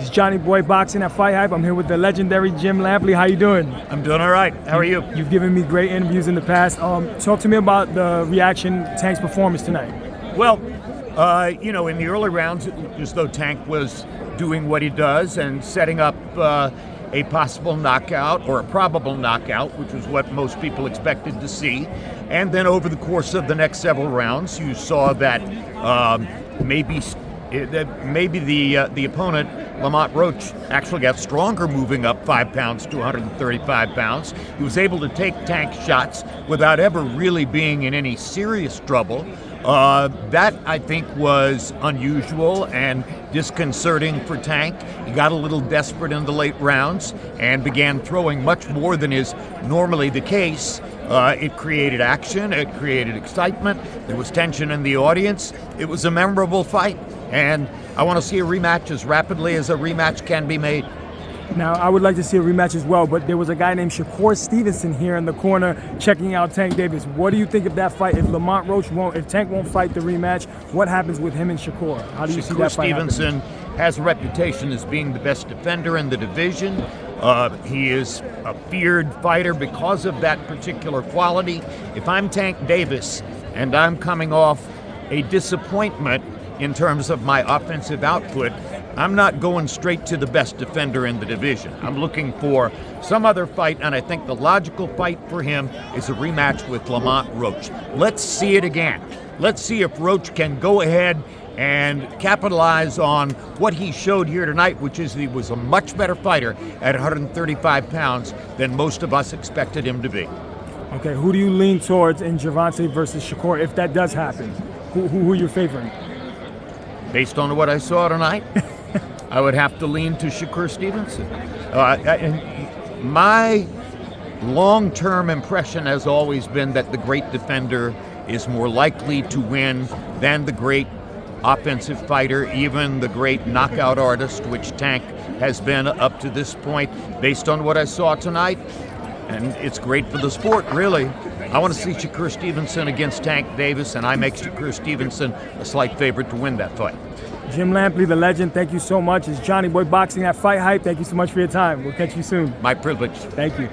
It's Johnny Boy Boxing at FightHype. I'm here with the legendary Jim Lampley. How you doing? I'm doing all right. How are you? You've given me great interviews in the past. Talk to me about the reaction Tank's performance tonight. Well, in the early rounds, it looked as though Tank was doing what he does and setting up a possible knockout or a probable knockout, which was what most people expected to see. And then over the course of the next several rounds, you saw that maybe the opponent, Lamont Roach, actually got stronger, moving up 5 pounds to 135 pounds. He was able to take Tank shots without ever really being in any serious trouble. That, I think, was unusual and disconcerting for Tank. He got a little desperate in the late rounds and began throwing much more than is normally the case. It created action, it created excitement, there was tension in the audience. It was a memorable fight, and I want to see a rematch as rapidly as a rematch can be made. Now, I would like to see a rematch as well, but there was a guy named SHAKUR Stevenson here in the corner checking out Tank Davis. What do you think of that fight? If Lamont Roach if Tank won't fight the rematch, what happens with him and SHAKUR? How do you see that fight happening? Stevenson has a reputation as being the best defender in the division. He is a feared fighter because of that particular quality. If I'm Tank Davis and I'm coming off a disappointment in terms of my offensive output, I'm not going straight to the best defender in the division. I'm looking for some other fight, and I think the logical fight for him is a rematch with Lamont Roach. Let's see it again. Let's see if Roach can go ahead and capitalize on what he showed here tonight, which is he was a much better fighter at 135 pounds than most of us expected him to be. Okay, who do you lean towards in Gervonta versus SHAKUR if that does happen? Who are you favoring? Based on what I saw tonight, I would have to lean to SHAKUR Stevenson. My long-term impression has always been that the great defender is more likely to win than the great offensive fighter, even the great knockout artist, which Tank has been up to this point, based on what I saw tonight. And it's great for the sport, really. I want to see SHAKUR Stevenson against Tank Davis, and I make SHAKUR Stevenson a slight favorite to win that fight. Jim Lampley, the legend, thank you so much. It's Johnny Boy Boxing at FightHype. Thank you so much for your time. We'll catch you soon. My privilege. Thank you.